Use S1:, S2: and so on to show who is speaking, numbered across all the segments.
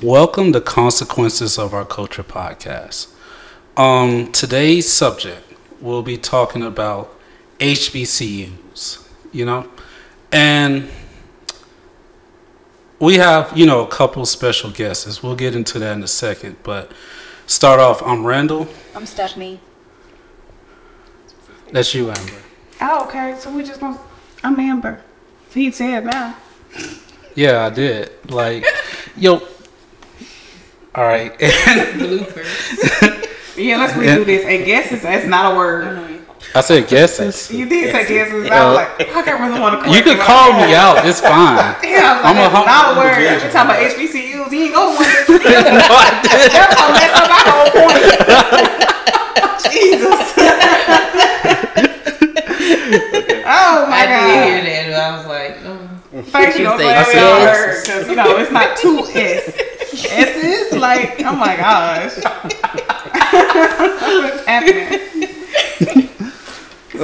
S1: Welcome to Consequences of Our Culture podcast. Today's subject, we'll be talking about HBCUs, and we have, a couple special guests. We'll get into that in a second, but start off, I'm Randall.
S2: I'm Stephanie.
S1: That's you, Amber.
S3: Oh, okay. So we just gonna. I'm Amber. He said now.
S1: Yeah, I did. All right.
S3: Bloopers. Yeah, let's redo this. And guesses, that's not a word.
S1: I said guesses.
S3: You did say guesses. I was like, I can't really want to.
S1: You can call me out. It's fine.
S3: Yeah, I'm like, not a word. You're talking about HBCUs. You ain't going one.
S1: No, I didn't.
S3: That's gonna mess up my whole point. Jesus. Oh my God.
S4: I did hear that. I was like,
S3: thank you. I'm glad we all heard, because it's not two S. S's, like, oh my gosh. What's happening?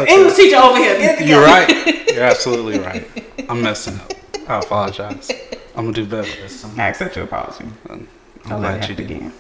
S3: English teacher over here. Get it together.
S1: You're right. You're absolutely right. I'm messing up. I apologize. I'm gonna do better this time.
S3: I accept your apology.
S1: I'm
S3: I'll
S1: glad
S3: let
S1: you
S3: it
S1: did.
S3: again.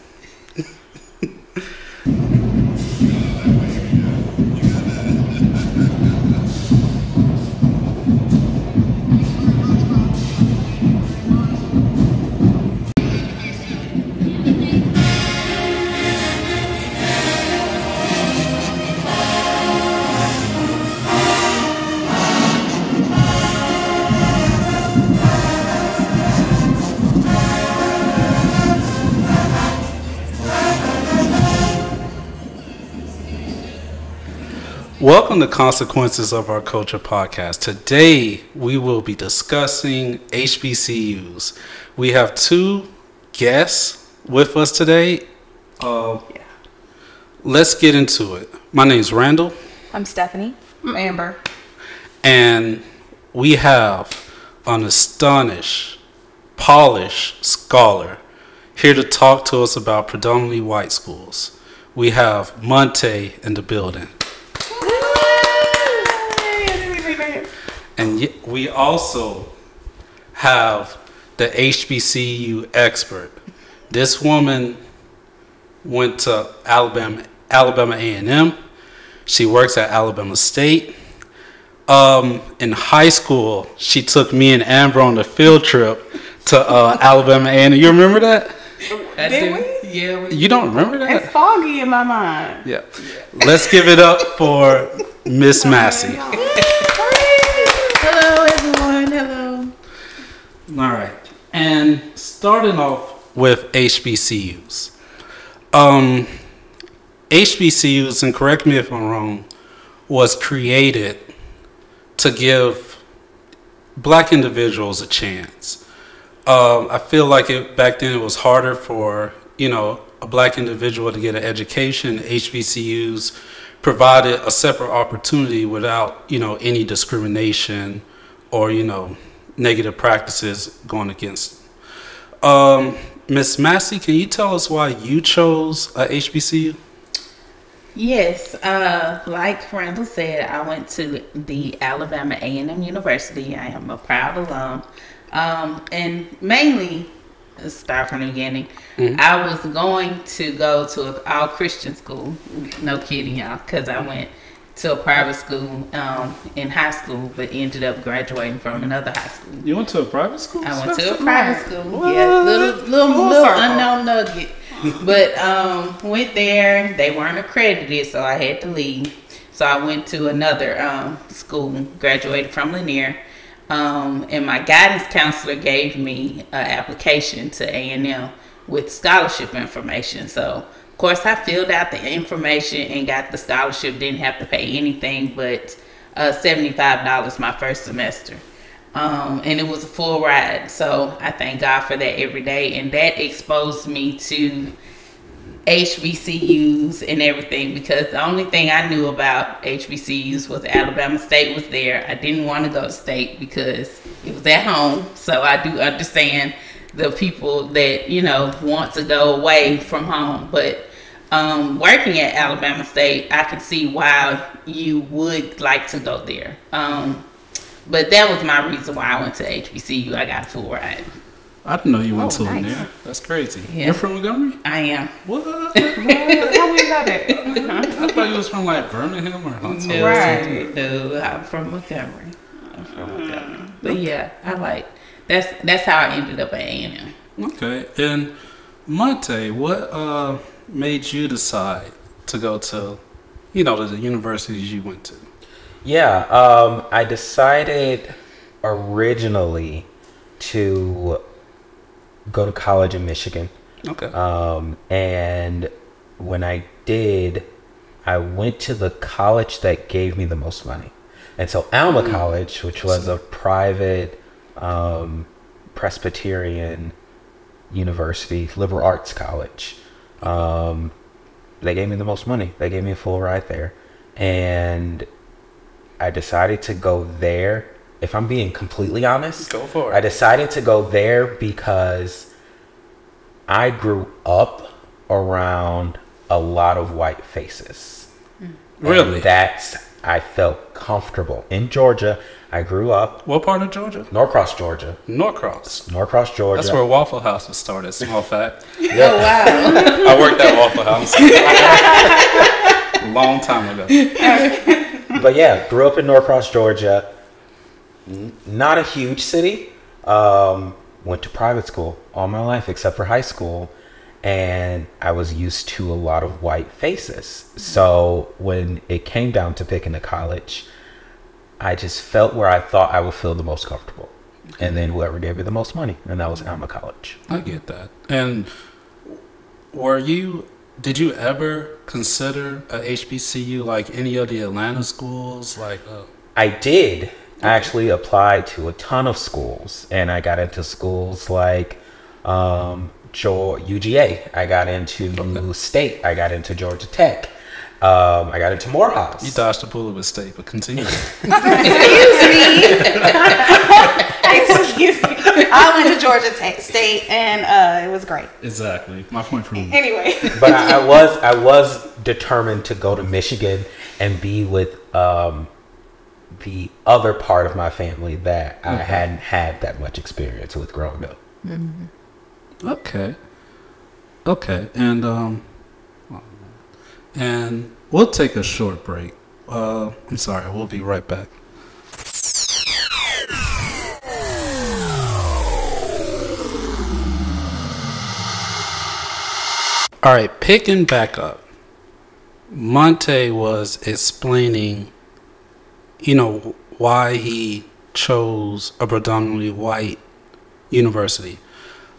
S1: Welcome to Consequences of Our Culture podcast. Today we will be discussing HBCUs. We have two guests with us today. Let's get into it. My name is Randall.
S2: I'm Stephanie.
S3: I'm Amber.
S1: And we have an astonished, polished scholar here to talk to us about predominantly white schools. We have Monte in the building. And we also have the HBCU expert. This woman went to Alabama A&M. She works at Alabama State. In high school, she took me and Amber on a field trip to Alabama A&M. You remember that?
S3: Did we?
S4: Yeah.
S1: You don't remember that?
S3: It's foggy in my mind.
S1: Yeah. Let's give it up for Miss Massey.
S4: Hello, everyone. Hello.
S1: All right. And starting off with HBCUs. HBCUs, and correct me if I'm wrong, was created to give black individuals a chance. I feel like back then it was harder for, a black individual to get an education. HBCUs provided a separate opportunity without, any discrimination or, negative practices going against. Miss Massey, can you tell us why you chose a HBCU?
S4: Yes, like Randall said, I went to the Alabama A&M University. I am a proud alum. And mainly, let's start from the beginning, I was going to go to an all-Christian school. No kidding, y'all, because I went to a private school in high school, but ended up graduating from another high school.
S1: You went to a private school?
S4: I went to a private school.
S1: What?
S4: Yeah, little unknown nugget. But went there. They weren't accredited, so I had to leave. So I went to another school, graduated from Lanier. And my guidance counselor gave me an application to A&M with scholarship information. So, of course, I filled out the information and got the scholarship. Didn't have to pay anything but $75 my first semester. And it was a full ride. So I thank God for that every day. And that exposed me to HBCUs and everything, because the only thing I knew about HBCUs was Alabama State was there. I didn't want to go to State because it was at home. So I do understand the people that, want to go away from home. But working at Alabama State, I can see why you would like to go there. But that was my reason why I went to HBCU. I got a full ride.
S1: I didn't know you went to
S2: nice.
S1: Lanier. That's crazy.
S4: Yeah.
S1: You're from Montgomery?
S4: I am.
S1: What?
S3: How we got it?
S1: I thought you was from like Birmingham or Huntsville.
S4: No,
S3: Right.
S4: no, I'm from Montgomery. But yeah, I like that's how I ended up at A&M.
S1: Okay. And Monte, what made you decide to go to, to the universities you went to?
S5: Yeah, I decided originally to go to college in Michigan.
S1: Okay.
S5: And when I did, I went to the college that gave me the most money. And so Alma College, which was a private Presbyterian university, liberal arts college, they gave me the most money. They gave me a full ride there. And I decided to go there. If I'm being completely honest,
S1: Go for it.
S5: I decided to go there because I grew up around a lot of white faces.
S1: Really?
S5: And I felt comfortable. In Georgia, I grew up.
S1: What part of Georgia?
S5: Norcross, Georgia.
S1: Norcross.
S5: Norcross, Georgia.
S1: That's where Waffle House was started. Small fact.
S4: Oh wow.
S1: I worked at Waffle House a long time ago.
S5: But yeah, grew up in Norcross, Georgia. Not a huge city. Went to private school all my life except for high school. And I was used to a lot of white faces. So when it came down to picking a college, I just felt where I thought I would feel the most comfortable. And then whoever gave me the most money. And that was Alma College.
S1: I get that. And did you ever consider a HBCU like any of the Atlanta schools?
S5: I did. I actually applied to a ton of schools. And I got into schools like UGA. I got into State. I got into Georgia Tech. I got into Morehouse.
S1: You dodged a bullet with State, but continue.
S2: Excuse me. I went to Georgia State and it was great.
S1: Exactly. My point for you.
S2: Anyway.
S5: But I was determined to go to Michigan and be with the other part of my family that I hadn't had that much experience with growing up.
S4: Mm-hmm.
S1: Okay. And we'll take a short break. I'm sorry. We'll be right back. All right, picking back up. Monte was explaining, why he chose a predominantly white university.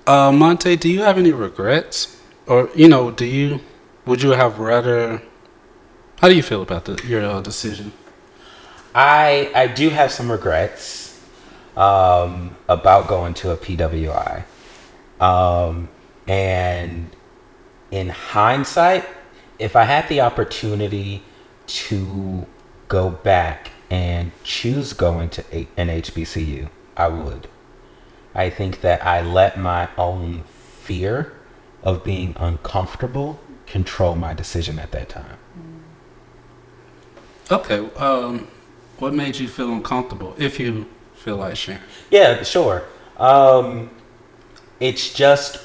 S1: Monte, do you have any regrets? Or, would you have rather, how do you feel about your decision?
S5: I do have some regrets about going to a PWI. And in hindsight, if I had the opportunity to go back and choose going to an HBCU, I would. I think that I let my own fear of being uncomfortable control my decision at that time.
S1: Okay. What made you feel uncomfortable, if you feel like sharing?
S5: Yeah, sure. It's just,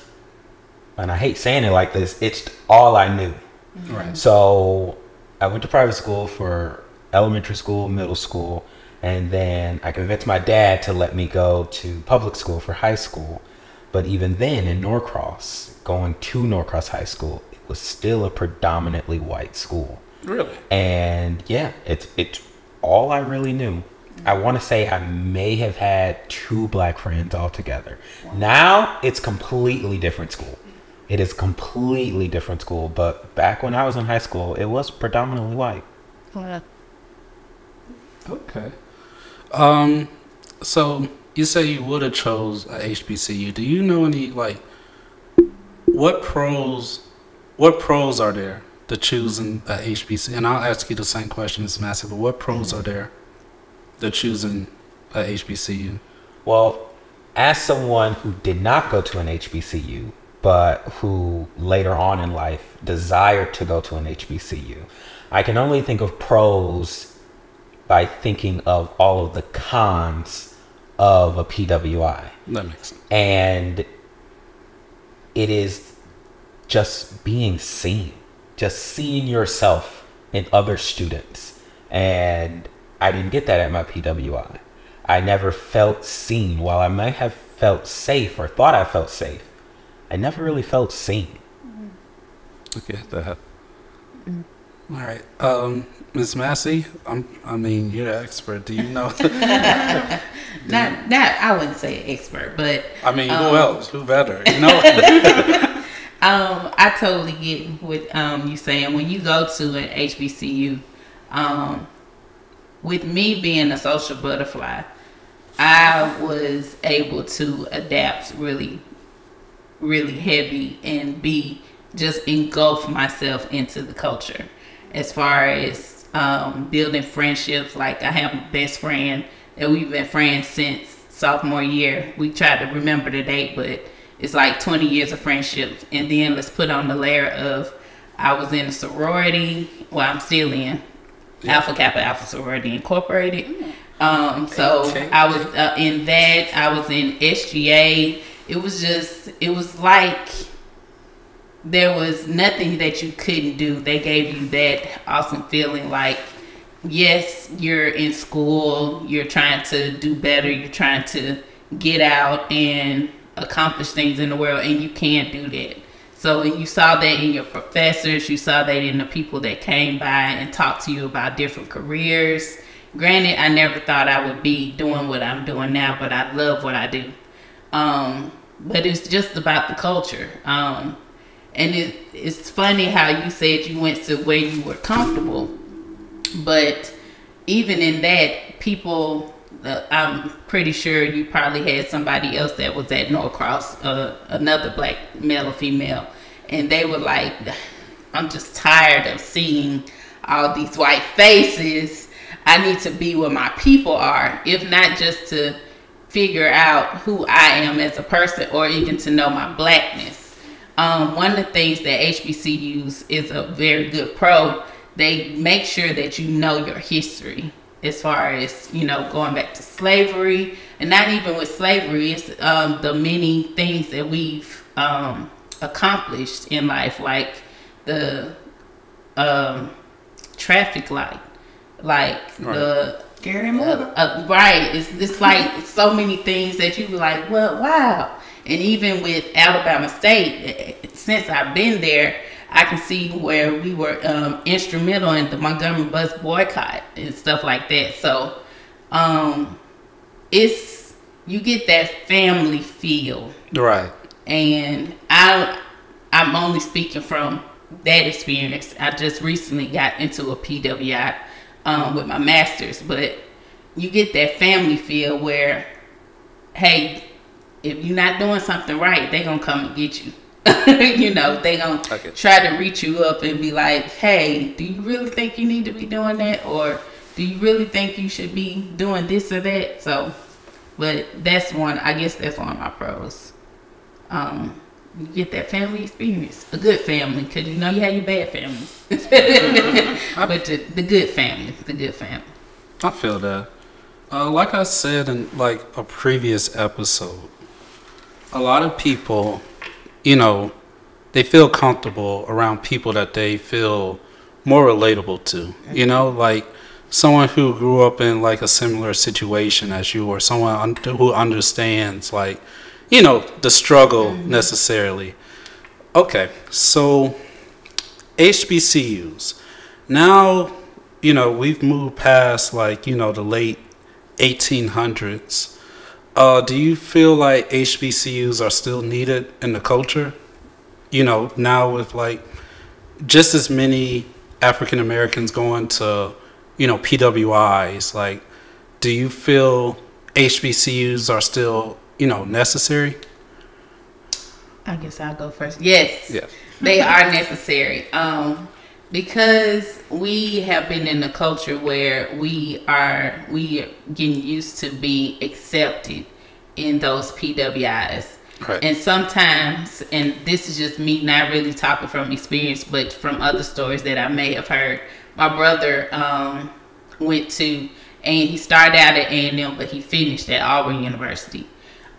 S5: and I hate saying it like this, it's all I knew.
S1: Right.
S5: So I went to private school for elementary school, middle school, and then I convinced my dad to let me go to public school for high school. But even then in Norcross, going to Norcross High School, it was still a predominantly white school.
S1: Really?
S5: And yeah, it's all I really knew. I want to say I may have had 2 black friends altogether. Wow. Now it's completely different school. It is completely different school. But back when I was in high school, it was predominantly white.
S1: Okay. So you say you would have chose a HBCU. Do you know any what pros are there to choosing a HBCU? And I'll ask you the same question as Massey, but what pros are there to choosing a HBCU?
S5: Well, as someone who did not go to an HBCU, but who later on in life desired to go to an HBCU, I can only think of pros by thinking of all of the cons of a PWI.
S1: That makes sense.
S5: And it is just being seen, just seeing yourself in other students. And I didn't get that at my PWI. I never felt seen. While I might have felt safe or thought I felt safe, I never really felt seen.
S1: Okay, that. All right, Ms. Massey. I mean, you're the expert. Do you know?
S4: not I wouldn't say expert, but
S1: I mean, who else? Who better? You know.
S4: I totally get what you saying. When you go to an HBCU, with me being a social butterfly, I was able to adapt really, really heavy and just engulf myself into the culture. As far as building friendships, like I have a best friend that we've been friends since sophomore year. We tried to remember the date, but it's like 20 years of friendship. And then let's put on the layer of I was in a sorority. Well, I'm still in Alpha Kappa Alpha Sorority Incorporated. So I was in that. I was in SGA. It was like there was nothing that you couldn't do. They gave you that awesome feeling like, yes, you're in school, you're trying to do better, you're trying to get out and accomplish things in the world, and you can do that. So you saw that in your professors, you saw that in the people that came by and talked to you about different careers. Granted, I never thought I would be doing what I'm doing now, but I love what I do. But it's just about the culture. And it's funny how you said you went to where you were comfortable, but even in that, people, I'm pretty sure you probably had somebody else that was at Norcross, another black male or female, and they were like, I'm just tired of seeing all these white faces. I need to be where my people are, if not just to figure out who I am as a person or even to know my blackness. One of the things that HBCUs is a very good pro, they make sure that you know your history as far as, going back to slavery, and not even with slavery, it's the many things that we've accomplished in life, like the traffic light, like the
S3: Gary Moore.
S4: Right. It's like so many things that you be like, well, wow. And even with Alabama State, since I've been there, I can see where we were instrumental in the Montgomery bus boycott and stuff like that. So you get that family feel.
S1: Right.
S4: And I'm only speaking from that experience. I just recently got into a PWI with my master's, but you get that family feel where, hey, if you're not doing something right, they're going to come and get you. They're going to try to reach you up and be like, hey, do you really think you need to be doing that? Or do you really think you should be doing this or that? So, but that's one of my pros. You get that family experience, a good family, because you have your bad families. But the good family.
S1: I feel that. Like I said in like a previous episode, a lot of people, they feel comfortable around people that they feel more relatable to. Like someone who grew up in like a similar situation as you, or someone who understands like, the struggle necessarily. Okay, so HBCUs. Now, we've moved past like, the late 1800s. Do you feel like HBCUs are still needed in the culture? Now with like just as many African Americans going to, PWIs, like, do you feel HBCUs are still, necessary?
S4: I guess I'll go first. Yes,
S1: yeah.
S4: They are necessary. Because we have been in a culture where we are getting used to being accepted in those PWIs.
S1: Right.
S4: And sometimes, and this is just me not really talking from experience, but from other stories that I may have heard, my brother went to and he started out at A&M, but he finished at Auburn University.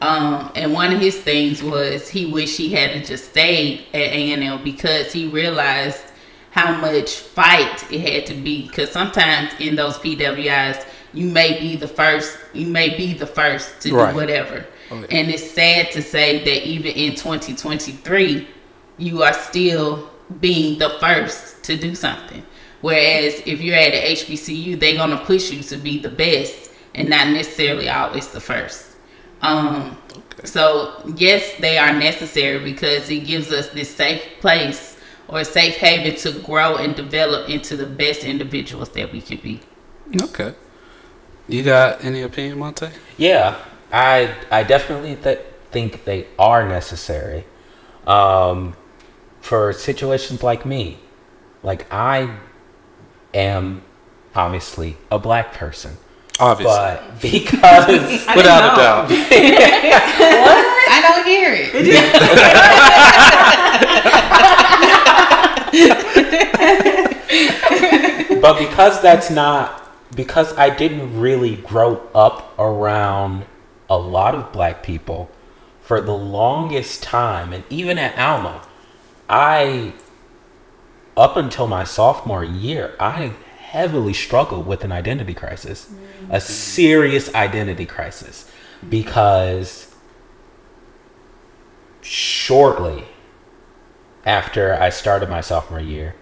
S4: And one of his things was he wished he hadn't just stayed at A&M because he realized how much fight it had to be. Because sometimes in those PWIs, you may be the first to do whatever. Okay. And it's sad to say that even in 2023, you are still being the first to do something. Whereas if you're at an HBCU, they're going to push you to be the best and not necessarily always the first. So yes, they are necessary because it gives us this safe place or safe haven to grow and develop into the best individuals that we can be.
S1: Okay. You got any opinion, Monte?
S5: Yeah, I definitely think they are necessary for situations like me. Like, I am obviously a black person.
S1: Obviously.
S5: But because...
S1: Without a doubt.
S4: What? I don't hear it.
S5: But because I didn't really grow up around a lot of black people for the longest time, and even at Alma, up until my sophomore year, I heavily struggled with an identity crisis, a serious identity crisis, because shortly after I started my sophomore year,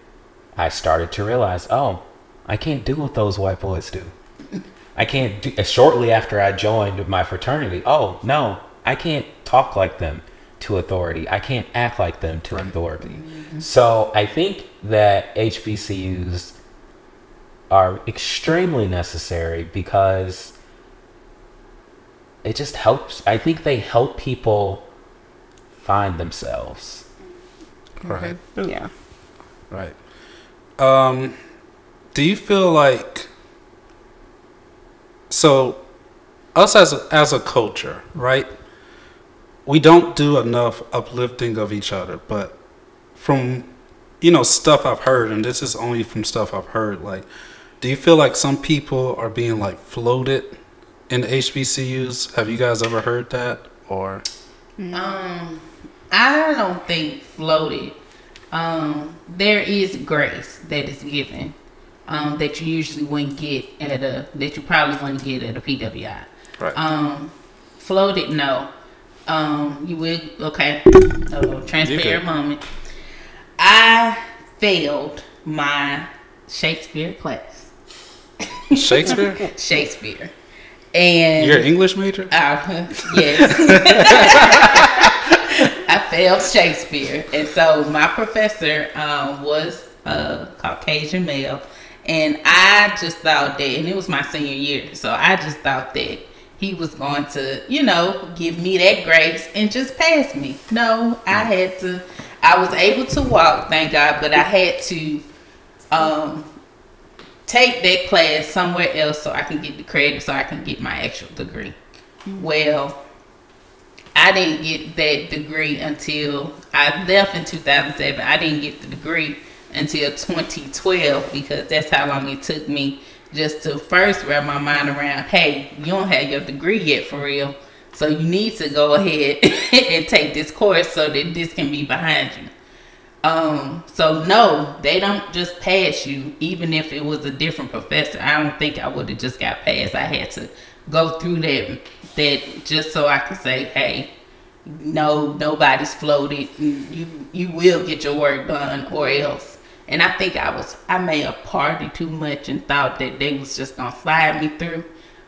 S5: I started to realize, I can't do what those white boys do. I can't do. Shortly after I joined my fraternity, no, I can't talk like them to authority. I can't act like them to authority. Mm-hmm. So I think that HBCUs are extremely necessary because it just helps. I think they help people find themselves.
S1: Right.
S2: Yeah.
S1: Right. Do you feel like, so us as a culture, right? We don't do enough uplifting of each other, but from, stuff I've heard, and this is only from stuff I've heard, like, do you feel like some people are being like floated in HBCUs? Have you guys ever heard that? Or
S4: I don't think floated. There is grace that is given that you usually wouldn't get that you probably wouldn't get at a PWI.
S1: Right.
S4: Floated, no. You will, okay. Transparent moment. I failed my Shakespeare class.
S1: Shakespeare?
S4: Shakespeare. And
S1: you're an English major?
S4: Yes. I failed Shakespeare. And so my professor was a Caucasian male. And I just thought that, and it was my senior year, so I just thought that he was going to, give me that grace and just pass me. No, I was able to walk, thank God, but I had to take that class somewhere else so I can get the credit, so I can get my actual degree. Well, I didn't get that degree until I left in 2007. I didn't get the degree until 2012 because that's how long it took me just to first wrap my mind around, hey, you don't have your degree yet for real, so you need to go ahead and take this course so that this can be behind you. So no, they don't just pass you. Even if it was a different professor, I don't think I would have just got passed. I had to go through that just so I could say, hey, no, nobody's floated. You will get your work done or else. And I think I may have partied too much and thought that they was just gonna slide me through.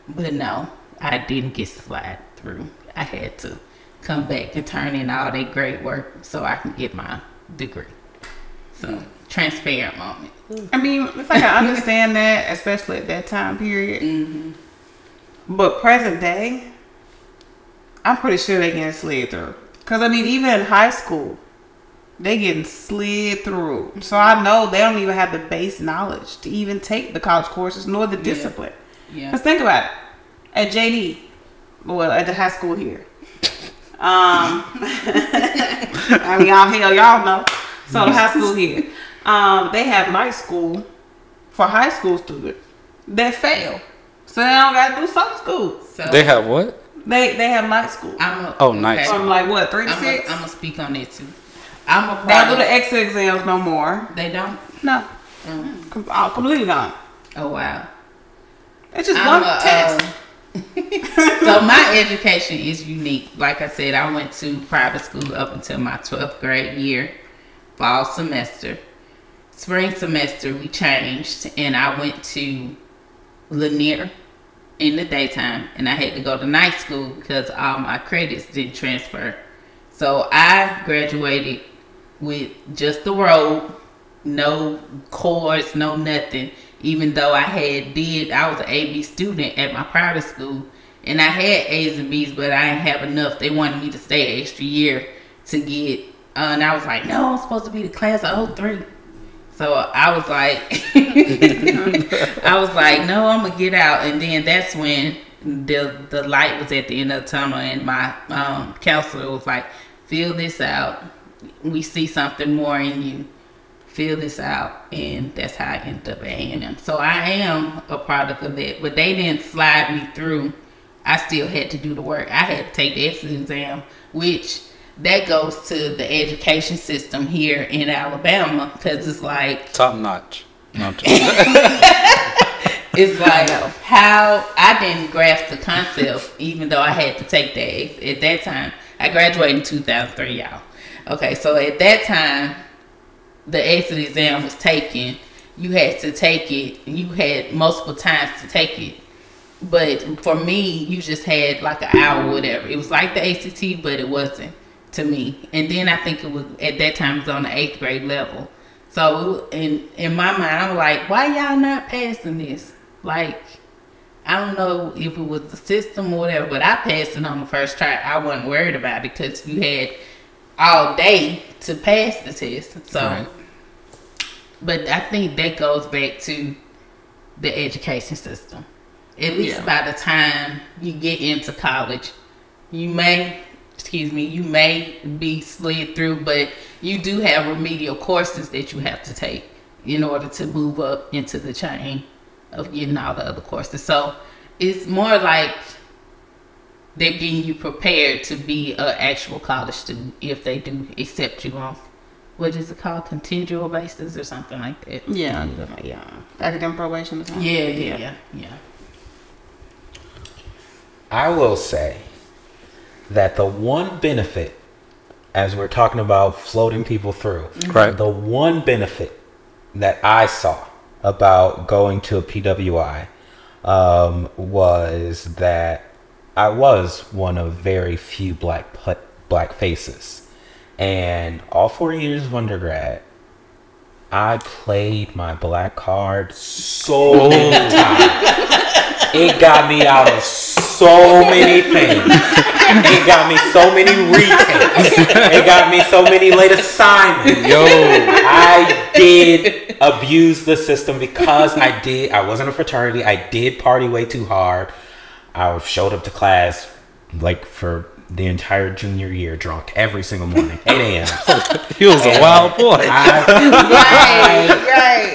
S4: But no, I didn't get slide through. I had to come back and turn in all that great work so I can get my degree. So, transparent moment.
S3: I mean, it's like I understand that, especially at that time period.
S4: Mm-hmm.
S3: But present day, I'm pretty sure they getting slid through. Because, I mean, even in high school, they getting slid through. So I know they don't even have the base knowledge to even take the college courses nor the discipline.
S4: Yeah.
S3: Because think about it. At JD, well, at the high school here. I mean, y'all know. So the high school here. They have night school for high school students that fail. So they don't got to do summer school.
S4: So
S1: They have what?
S3: They have night school.
S1: Night school.
S3: From like what, 3 to 6?
S4: I'm gonna speak on that too. I'm a
S3: They don't do
S4: product.
S3: the exit exams no more.
S4: They don't.
S3: No, completely gone.
S4: Oh wow.
S3: It's just
S4: I'm
S3: one
S4: a,
S3: test.
S4: So my education is unique. Like I said, I went to private school up until my 12th grade year. Fall semester. Spring semester we changed and I went to Lanier in the daytime and I had to go to night school because all my credits didn't transfer. So I graduated with just the robe, no course, no nothing. Even though I was an A/B student at my private school, and I had A's and B's, but I didn't have enough. They wanted me to stay an extra year to get, and I was like, no, I'm supposed to be the class of 03. So I was like, no, I'm gonna get out. And then that's when the light was at the end of the tunnel, and my counselor was like, fill this out. We see something more in you. Fill this out, and that's how I ended up at A&M. So I am a product of that, but they didn't slide me through. I still had to do the work. I had to take the exit exam, which that goes to the education system here in Alabama, because it's like
S1: Top notch. No,
S4: it's like how I didn't grasp the concept, even though I had to take that at that time. I graduated in 2003, y'all. Okay, so at that time, the exit exam was taken. You had to take it. You had multiple times to take it. But for me, you just had like an hour or whatever. It was like the ACT, but it wasn't to me. And then I think it was, at that time, it was on the 8th grade level. So in my mind, I'm like, why y'all not passing this? Like, I don't know if it was the system or whatever, but I passed it on the first try. I wasn't worried about it because you had all day to pass the test. So, right. But I think that goes back to the education system. At least by the time you get into college, you may be slid through, but you do have remedial courses that you have to take in order to move up into the chain of getting all the other courses. So it's more like they're getting you prepared to be an actual college student if they do accept you on, what is it called, continual basis or something like that.
S3: Yeah. Academic probation or something.
S4: Yeah.
S5: I will say that the one benefit, as we're talking about floating people through,
S1: right,
S5: the one benefit that I saw about going to a PWI was that I was one of very few black faces. And all 4 years of undergrad, I played my black card so many times. It got me out of so many things. It got me so many retakes. It got me so many late assignments. I did abuse the system because I wasn't a fraternity. I did party way too hard. I showed up to class like for the entire junior year drunk every single morning, 8 a.m.
S1: He was a wild boy.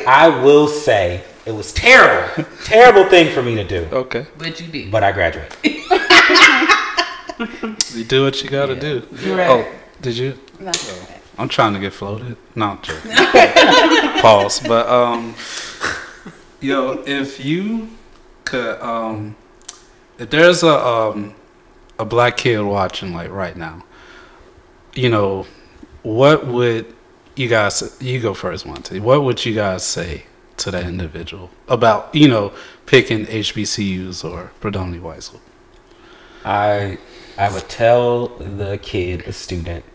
S5: I will say it was terrible thing for me to do.
S1: Okay.
S4: But you did.
S5: But I graduated.
S1: You do what you gotta do.
S3: Right.
S1: Oh, did you?
S2: No.
S1: I'm trying to get floated. No, I'm joking. Pause. But if you could, if there's a black kid watching like right now, what would you guys? You go first, Monte. What would you guys say to that individual about picking HBCUs or predominantly white school?
S5: I would tell the student,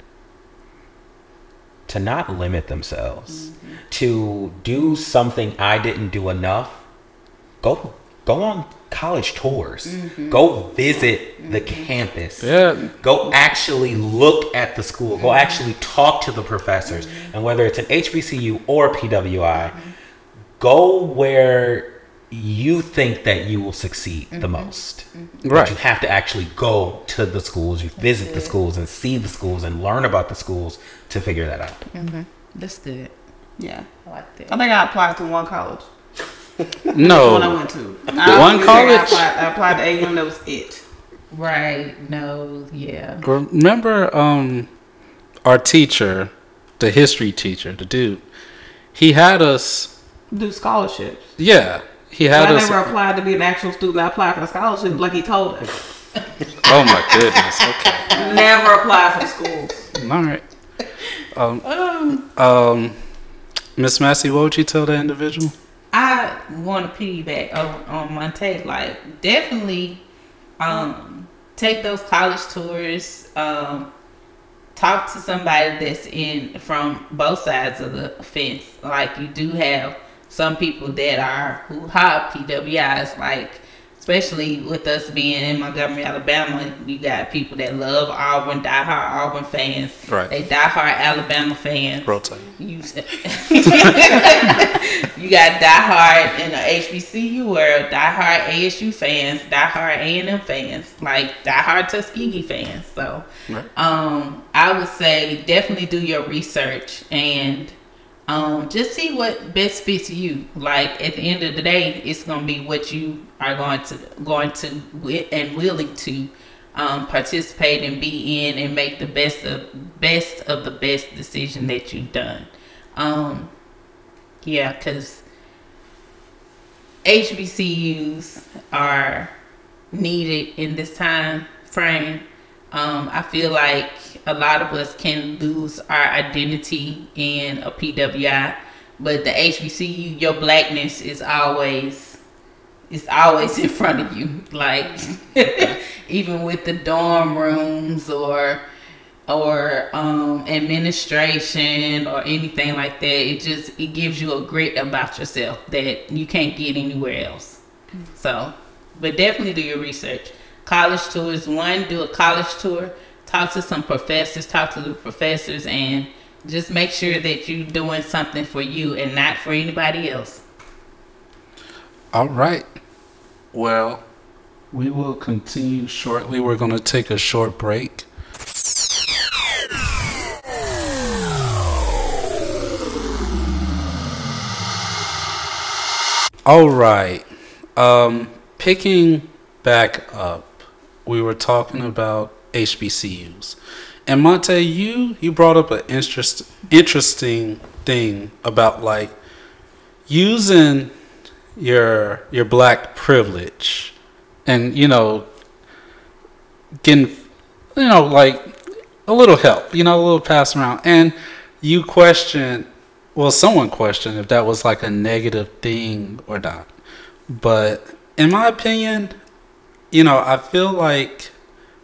S5: to not limit themselves, to do something I didn't do enough. Go on college tours. Go visit the campus. Go actually look at the school. Go actually talk to the professors. And whether it's an HBCU or PWI, go where you think that you will succeed the most. Right. But you have to actually go to the schools, you visit the schools and see the schools and learn about the schools to figure that out.
S4: That's good.
S3: Yeah.
S4: I like that.
S3: I think I applied to one college.
S1: No.
S3: One I went to.
S1: One college?
S3: I applied to A&M. That was it.
S4: Right. No. Yeah.
S1: Remember our teacher, the history teacher, the dude, he had us
S3: Do scholarships.
S1: Yeah, he had
S3: I
S1: us.
S3: never applied to be an actual student. I applied for the scholarship like he told us.
S1: Oh my goodness. Okay.
S3: Never applied for the schools.
S1: All right. Miss Massey, what would you tell that individual?
S4: I want to piggyback on Monte. Like, definitely take those college tours. Talk to somebody that's from both sides of the fence. Like, you do have some people that are who have PWIs, like, especially with us being in Montgomery, Alabama, you got people that love Auburn, diehard Auburn fans.
S1: Right.
S4: They diehard Alabama fans.
S1: Rotate.
S4: You got diehard in the HBCU world, diehard ASU fans, diehard A&M fans, like diehard Tuskegee fans. So,
S1: right.
S4: I would say definitely do your research and just see what best fits you. Like, at the end of the day, it's gonna be what you are going to and willing to participate and be in and make the best of the best decision that you've done. Yeah, because HBCUs are needed in this time frame. I feel like a lot of us can lose our identity in a PWI, but the HBCU, your blackness is always in front of you. Like, even with the dorm rooms or administration or anything like that, it gives you a grit about yourself that you can't get anywhere else. So, but definitely do your research. College tours, do a college tour, talk to some professors, talk to the professors, and just make sure that you're doing something for you and not for anybody else.
S1: All right. Well, we will continue shortly. We're going to take a short break. All right. Picking back up, we were talking about HBCUs. And Monte, you brought up an interesting thing about, like, using your black privilege and, getting, like, a little help, a little pass around. And someone questioned if that was like a negative thing or not. But in my opinion, I feel like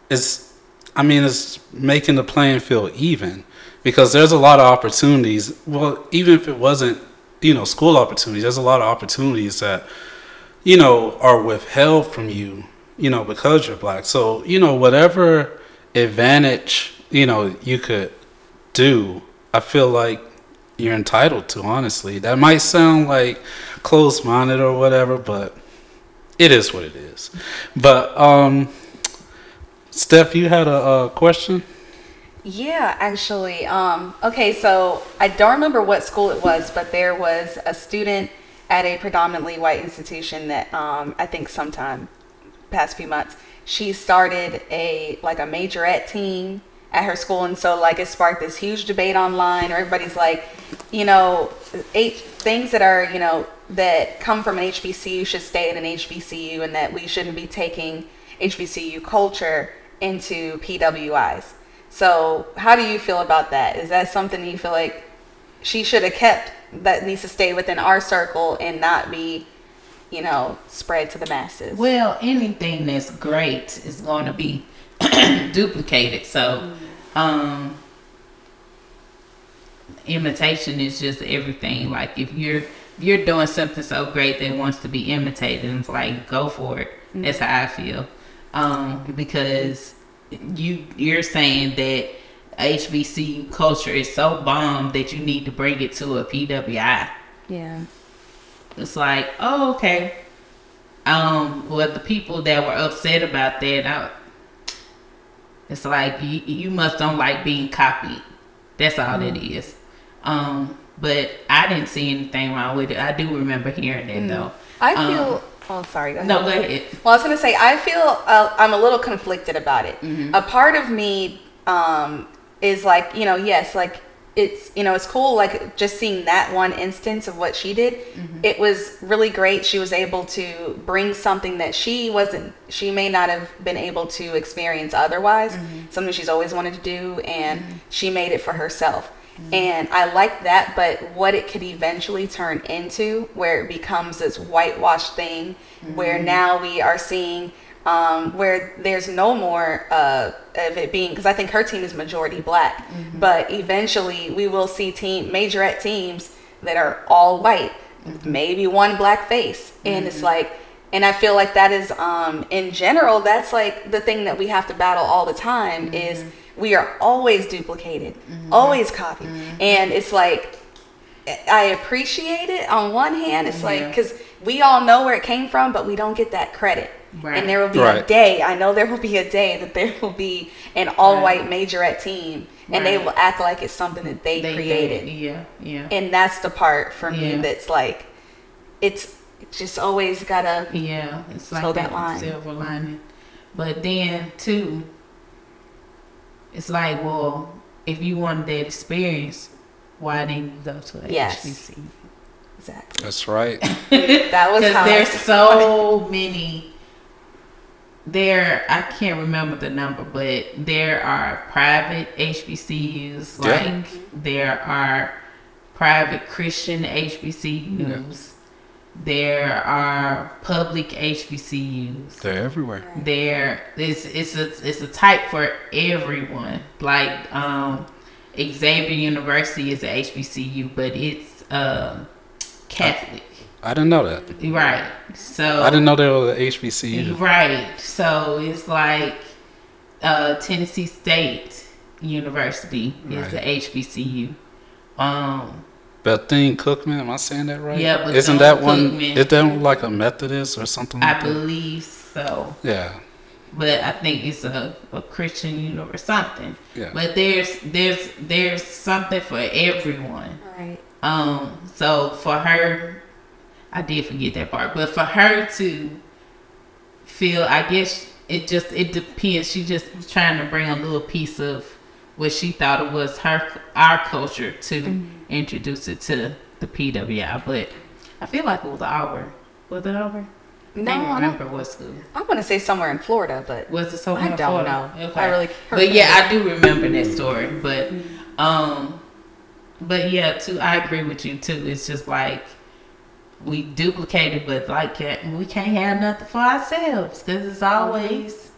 S1: it's making the playing field even, because there's a lot of opportunities. Well, even if it wasn't, school opportunities, there's a lot of opportunities that, are withheld from you, because you're black. So, whatever advantage, you could do, I feel like you're entitled to, honestly. That might sound like closed-minded or whatever, but it is what it is. But, Steph, you had a question?
S2: Yeah, actually. Okay, so I don't remember what school it was, but there was a student at a predominantly white institution that I think sometime past few months, she started a majorette team at her school, and so it sparked this huge debate online. Everybody's like, things that are that come from an HBCU should stay in an HBCU, and that we shouldn't be taking HBCU culture into PWIs. So how do you feel about that? Is that something you feel like she should have kept, that needs to stay within our circle and not be, spread to the masses?
S4: Well, anything that's great is going to be duplicated. So imitation is just everything. Like, if you're doing something so great that wants to be imitated, it's like, go for it. That's how I feel. Because you're saying that HBCU culture is so bomb that you need to bring it to a PWI.
S2: Yeah.
S4: It's like, oh, okay. Well, the people that were upset about that, it's like, you must don't like being copied. That's all it is. But I didn't see anything wrong with it. I do remember hearing that though.
S2: I feel. Oh, sorry. Go ahead.
S4: No, go ahead.
S2: Well, I was gonna say I feel I'm a little conflicted about it. A part of me is like, yes, like it's it's cool, like just seeing that one instance of what she did. It was really great. She was able to bring something that she may not have been able to experience otherwise, something she's always wanted to do, and she made it for herself. And I like that, but what it could eventually turn into, where it becomes this whitewashed thing, where now we are seeing where there's no more of it being, because I think her team is majority black, but eventually we will see majorette teams that are all white, maybe one black face, and it's like, and I feel like that is in general, that's like the thing that we have to battle all the time is we are always duplicated, always copied, and it's like I appreciate it on one hand. It's like, because we all know where it came from, but we don't get that credit. Right. And there will be a day, I know there will be a day that there will be an all-white majorette team, and they will act like it's something that they created.
S4: Yeah.
S2: And that's the part for me that's like, it's just always gotta
S4: it's like that line. Silver lining. But then too, it's like, well, if you wanted that experience, why didn't you go to a HBCU?
S2: Exactly.
S1: That's right.
S2: That was how
S4: there's so many. I can't remember the number, but there are private HBCUs, like there are private Christian HBCUs. There are public HBCUs.
S1: They're everywhere.
S4: It's a type for everyone. Like Xavier University is a HBCU, but it's Catholic.
S1: I didn't know that.
S4: Right. So
S1: I didn't know there was an HBCU.
S4: Right. So it's like Tennessee State University is the HBCU.
S1: Bethune Cookman, am I saying that right?
S4: Yeah, but
S1: isn't that one? Is that like a Methodist or something?
S4: I believe so.
S1: Yeah.
S4: But I think it's a Christian university or something.
S1: Yeah.
S4: But there's something for everyone.
S2: Right.
S4: So for her, I did forget that part. But for her to feel, I guess it depends. She just was trying to bring a little piece of what she thought it was our culture to introduce it to the PWI. But I feel like it was Auburn. Was it Auburn?
S2: No,
S4: I don't remember what school.
S2: I want to say somewhere in Florida, but
S4: was it somewhere in Florida?
S2: I don't know.
S4: Okay.
S2: I really.
S4: But yeah, I do remember that story. But yeah, too, I agree with you too. It's just like we duplicated, but like we can't have nothing for ourselves because it's always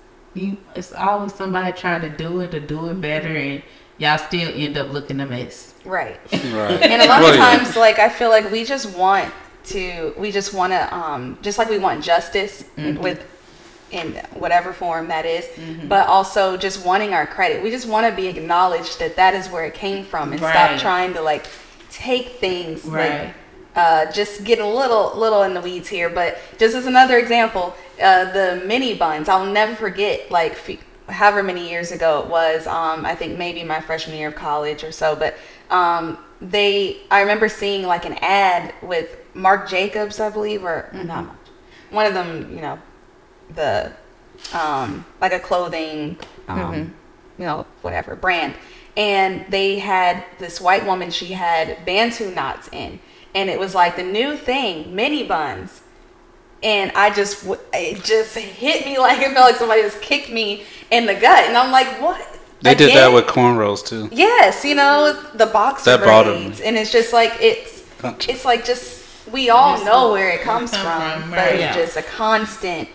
S4: somebody trying to do it or do it better, and y'all still end up looking a mess.
S2: Right.
S1: Right.
S2: And a lot of times, like I feel like we just want to, just like we want justice in whatever form that is, but also just wanting our credit. We just want to be acknowledged that is where it came from, and stop trying to like take things like just get a little in the weeds here. But just as another example, the mini buns, I'll never forget, like however many years ago it was, I think maybe my freshman year of college or so, but I remember seeing like an ad with Marc Jacobs, I believe, or not much, one of them, the like a clothing whatever brand, and they had this white woman, she had Bantu knots in, and it was like the new thing, mini buns, and it just hit me, like it felt like somebody just kicked me in the gut, and I'm like, what?
S1: They did that with cornrows too.
S2: Yes, the boxer braids, and it's just like it's like just we all know where it comes from, but it's just a constant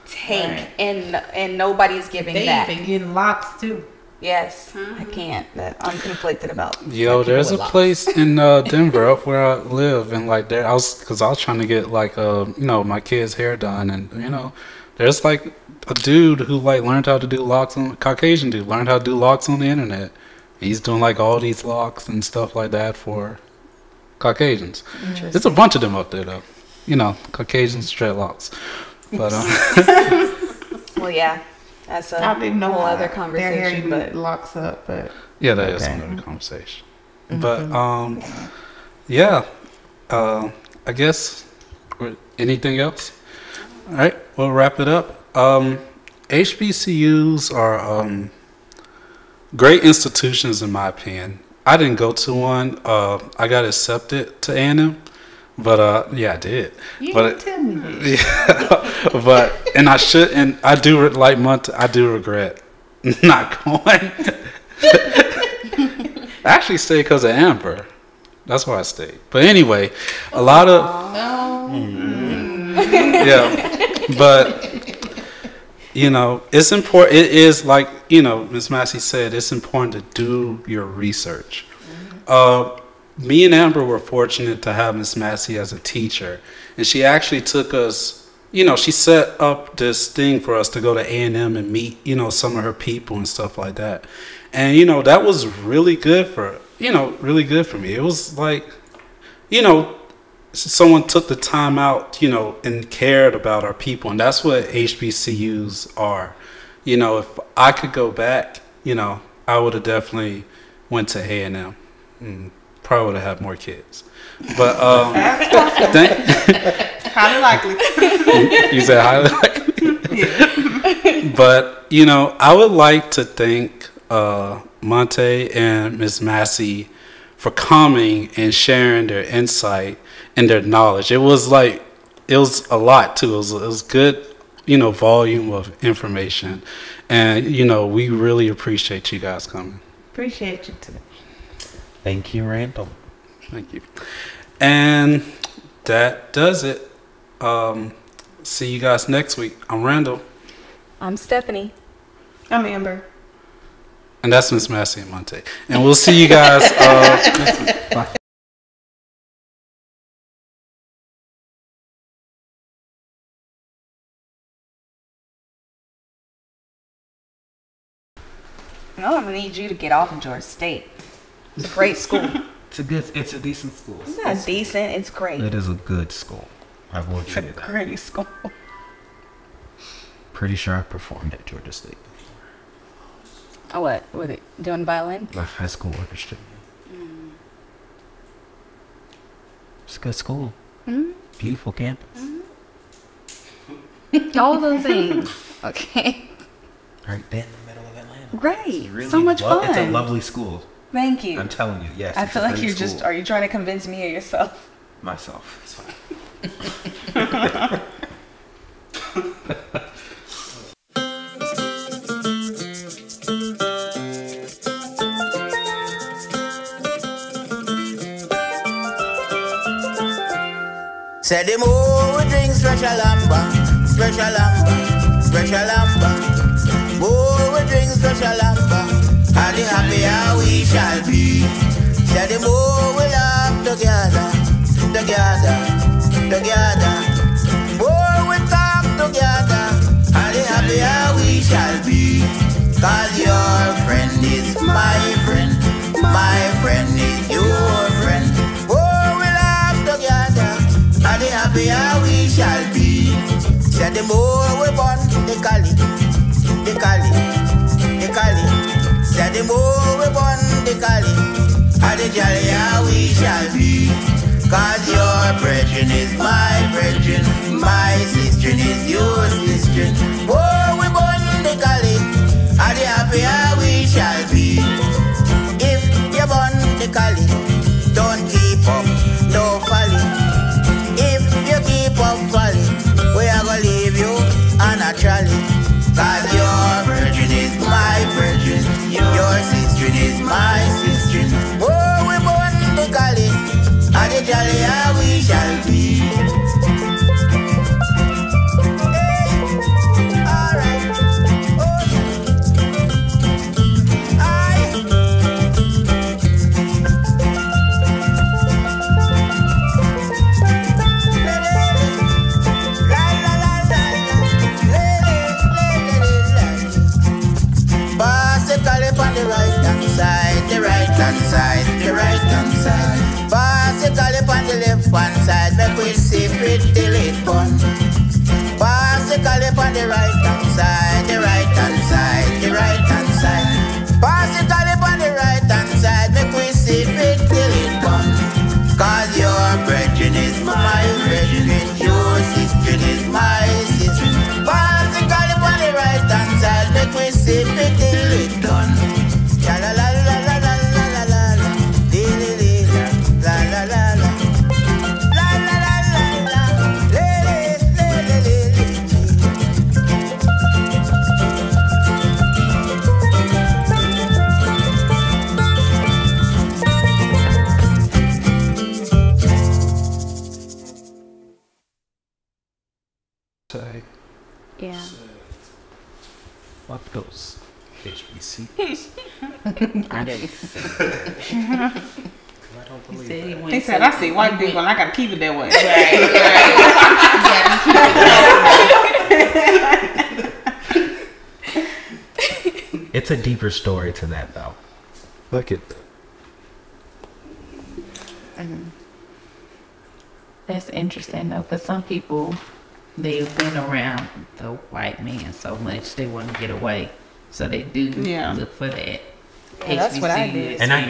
S2: take, and nobody's giving back.
S4: They even get locks too.
S2: Yes, I can't. That I'm conflicted about.
S1: Yo, there's a place in Denver up where I live, and like I was trying to get like my kid's hair done, and there's like a dude who like learned how to do locks Caucasian dude learned how to do locks on the internet. He's doing like all these locks and stuff like that for Caucasians. There's a bunch of them up there though. Caucasian dreadlocks. But
S2: well, yeah, that's a whole other conversation.
S3: But locks up, but
S1: yeah, that is another conversation. But yeah, I guess anything else? All right, we'll wrap it up. HBCUs are great institutions in my opinion. I didn't go to one. I got accepted to A&M, but yeah, I did.
S4: You
S1: but
S4: didn't tell me that.
S1: yeah, but and I should, and I do like Monte. I do regret not going. I actually stayed because of Amber. That's why I stayed. But anyway, a lot of yeah, but you know, it's important. It is like, you know, Ms. Massey said, it's important to do your research. Me and Amber were fortunate to have Ms. Massey as a teacher, and she actually took us, you know, she set up this thing for us to go to A&M and meet, you know, some of her people and stuff like that. And, you know, that was really good for, you know, really good for me. It was like, you know, someone took the time out, you know, and cared about our people. And that's what HBCUs are. You know, if I could go back, you know, I would have definitely went to A&M. Probably would have had more kids. But,
S3: highly likely.
S1: You said highly likely?
S3: Yeah.
S1: But, you know, I would like to thank Monte and Ms. Massey for coming and sharing their insight and their knowledge. It was like, it was a lot too. It was good, you know, volume of information. And, you know, we really appreciate you guys coming.
S4: Appreciate you too.
S5: Thank you, Randall.
S1: Thank you. And that does it. See you guys next week. I'm Randall.
S2: I'm Stephanie.
S3: I'm Amber.
S1: And that's Miss Massey and Monte. And we'll see you guys next week. Bye.
S2: No, I'm gonna need you to get off of Georgia State. It's a great school.
S5: It's a decent school.
S2: It's not decent. It's great.
S5: It is a good school. I will tell you that.
S2: Great school.
S5: Pretty sure I performed at Georgia State.
S2: Oh, what? With it? Doing violin?
S5: My high school orchestra. It's a good school. Beautiful campus.
S2: All those things. Okay.
S5: Right there in the middle of Atlanta.
S2: Great.
S5: Really
S2: So much fun.
S5: It's a lovely school.
S2: Thank you.
S5: I'm telling you, yes.
S2: I
S5: it's
S2: feel
S5: a
S2: like
S5: great
S2: you're just,
S5: school.
S2: are you trying to convince me or yourself?
S5: Myself. It's fine.
S6: Say the more we drink special amber, special amber, special amber. More we drink special amber, and the happier we shall be. Say the more we laugh together, together, together. More we talk together, and the happier we shall be. 'Cause your friend is my friend is your friend. Oh, we laugh together, and the happier we shall be. Say the more we born, the cali, the cali, the cali. Say the more we born, the cali, and the jollier we shall be. 'Cause your brethren is my brethren, my sister is your sister. Oh, we born the cali, and the happier we shall be. If you're born the cali, don't keep up, no folly. If you keep up folly, we are gonna leave you unnaturally. 'Cause your virgin is my virgin, your sister is my sister. Oh, we born the cali, and the jollier we shall be. Hey.
S2: Yeah.
S5: Fuck those HBCUs. I didn't. I don't believe that.
S3: He said, I see white people and I gotta keep it that way.
S5: It's a deeper story to that, though. Look at.
S4: That's interesting though, because some people, they've been around the white man so much they want to get away, so they do look for that.
S2: Yeah, that's what I did.
S5: And I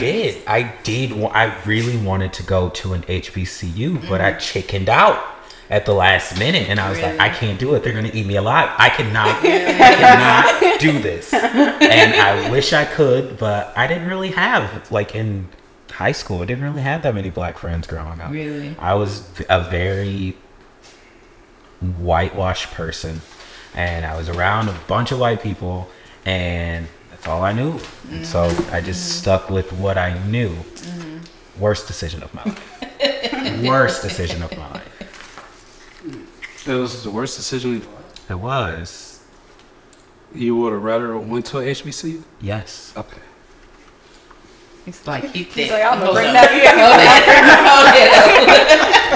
S5: really wanted to go to an HBCU, but I chickened out at the last minute, and I was like, I can't do it. They're gonna eat me alive. I cannot do this. And I wish I could, but I didn't really have, like, in high school, I didn't really have that many black friends growing up.
S4: Really?
S5: I was a very whitewashed person, and I was around a bunch of white people, and that's all I knew. So I just stuck with what I knew. Worst decision of my life. Worst decision of my life.
S1: It was the worst decision of your life?
S5: It was.
S1: You would have rather went to a HBCU?
S5: Yes.
S1: Okay.
S4: It's like keep
S2: He's
S4: that.
S2: like, I'm gonna
S4: Hold
S2: bring
S4: up.
S2: that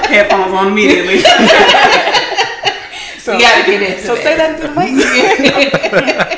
S3: Headphones on immediately.
S2: So
S4: You gotta get into
S2: So
S4: that.
S2: say that to the mic.